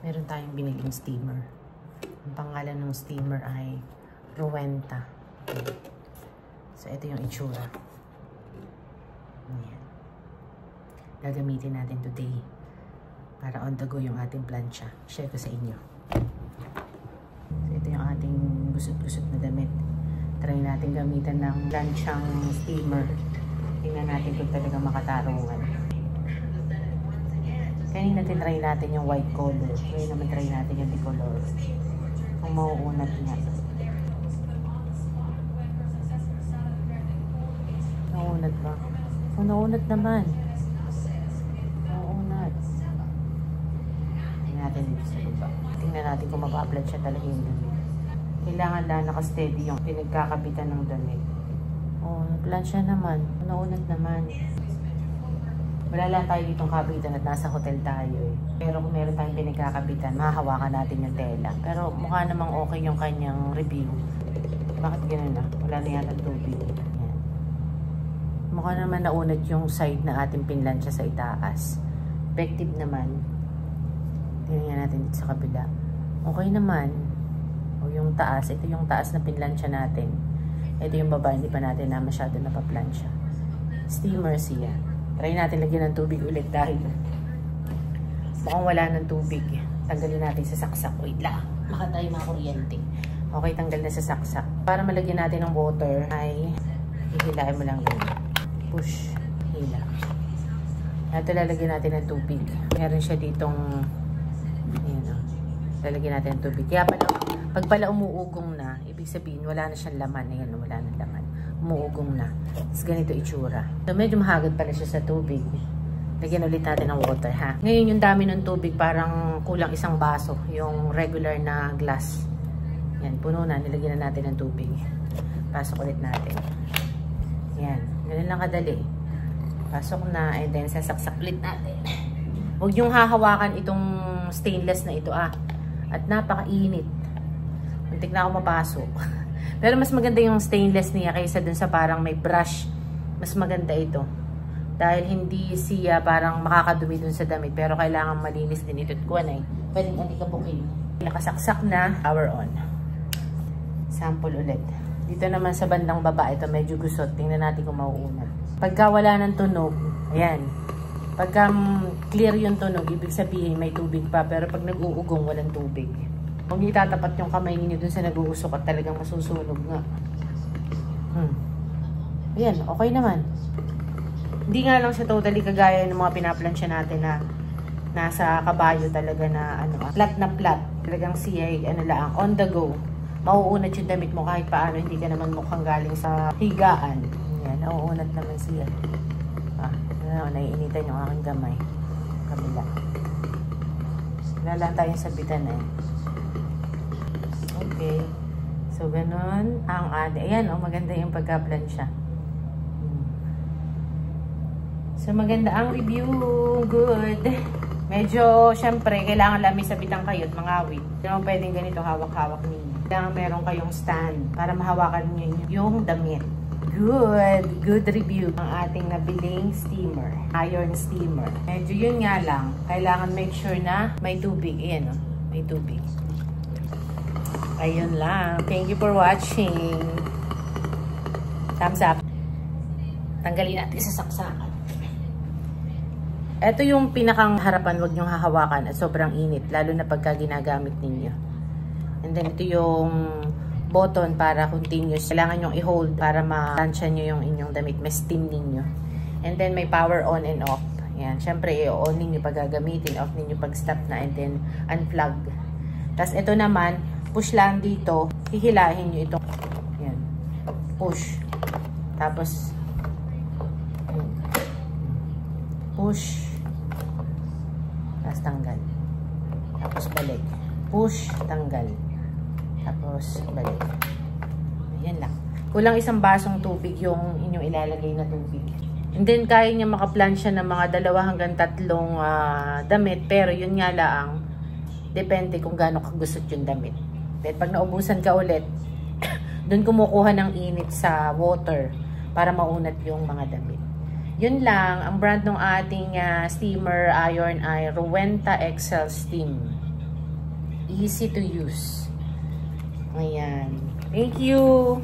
Meron tayong biniling steamer. Ang pangalan ng steamer ay Rowenta. Okay. So, ito yung itsura. Ayan. Gagamitin natin today para on the go yung ating plancha. Share ko sa inyo. So, ito yung ating gusot-gusot na damit. Try natin gamitan ng planchang steamer. Tingnan natin kung talaga makatarungan. Kanina tinry natin yung white color. Ngayon naman try natin yung bicolor. Kung mauunat niya. Nauunat ba? Kung nauunat naman. Nauunat. Tingnan natin dito sa baba. Tingnan natin kung mag-upload siya talaga yung damit. Kailangan lang naka-steady yung pinagkakabitan ng damit. Oh, nag-plancha naman. Nauunat naman. Wala lang tayo ditong kabitan at nasa hotel tayo eh. Pero kung meron tayong pinagkakabitan, mahahawakan natin yung tela. Pero mukha namang okay yung kanyang review. Bakit ganun na? Wala na yata tubig. Yan. Mukha naman naunat yung side na ating pinlansya sa itaas. Effective naman. Tingnan natin dito sa kabila. Okay naman. O yung taas. Ito yung taas na pinlansya natin. Ito yung baba. Hindi pa natin na masyado napaplansya. Steamer siya. Try natin lagyan ng tubig ulit dahil mukhang wala ng tubig. Tanggalin natin sa saksak. Wait lang. Baka tayo makuryente. Okay, tanggal na sa saksak. Para malagyan natin ng water ay hihilain mo lang yun. Push. Hila. Ito lalagyan natin ng tubig. Meron siya ditong ayan o. Lalagyan natin ng tubig. Kaya pag pala umuugong na, ibig sabihin wala na siyang laman. Ayan o, wala na laman. Umuugong na. Tapos ganito itsura. So, medyo mahagad pala siya sa tubig. Lagyan ulit natin ng water, ha? Ngayon, yung dami ng tubig, parang kulang isang baso. Yung regular na glass. Yan, puno na. Nilagyan na natin ng tubig. Pasok ulit natin. Yan. Ganun lang kadali. Pasok na. And then, sasaksak ulit natin. Huwag yung hahawakan itong stainless na ito, ah. At napakainit. Muntik na ako mapasok. Pero mas maganda yung stainless niya kaysa dun sa parang may brush. Mas maganda ito. Dahil hindi siya parang makakadumi dun sa damit. Pero kailangan malinis din ito. Kuwan ay pwedeng alikabukin. Nakasaksak na. Power on. Sample ulit. Dito naman sa bandang baba. Ito medyo gusot. Tingnan natin kung mauuna. Pagka wala ng tunog. Ayan. Pagka clear yung tunog, ibig sabihin may tubig pa. Pero pag nag-uugong, walang tubig. Kung itatapat yung kamay ninyo dun sa nag-uusok at talagang masusunog nga. Ayan, okay naman. Hindi nga lang siya totally kagaya ng mga pinaplansya natin na nasa kabayo talaga na ano, flat na flat. Talagang siya, ano lang, on the go. Mauunat yung damit mo kahit paano, hindi ka naman mukhang galing sa higaan. Ayan, nauunat naman siya. Naiinitan yung aking gamay. Kabila. Wala lang tayong sabitan eh. Okay. So, ganun ang ate. Ayan, oh, maganda yung pagka-plansya. So, maganda ang review. Good. Medyo, syempre, kailangan lang may sabitan kayo at mangawit. Hindi naman pwedeng ganito hawak-hawak ninyo. Kailangan meron kayong stand para mahawakan nyo yung damit. Good. Good review ang ating nabiling steamer. Iron steamer. Medyo yun nga lang. Kailangan make sure na may tubig. Ayan, oh. May tubig. Ayun lang. Thank you for watching. Thumbs up. Tanggalin natin sa saksakan. Ito yung pinakang harapan. Huwag niyong hahawakan at sobrang init. Lalo na pagka ginagamit ninyo. And then ito yung button para continuous. Kailangan nyong i-hold para ma-plancha nyo yung inyong damit. May steam ninyo. And then may power on and off. Yan. Siyempre, i-on ninyo pag gagamitin. Off ninyo pag stop na. And then unplug. Tapos ito naman, push lang dito. Hihilahin nyo ito. Yan. Push. Tapos push. Tapos tanggal. Tapos balik. Push, tanggal. Tapos balik. Ayan lang. Kulang isang basong tubig yung inyong ilalagay na tubig. And then kaya niya makaplansya ng mga 2 hanggang 3 damit. Pero yun nga lang, depende kung gaano kagusot yung damit. Then pag naubusan ka ulit, dun kumukuha ng init sa water para maunat yung mga damit. Yun lang, ang brand ng ating steamer iron ay Rowenta XL Steam. Easy to use. Ayan. Thank you!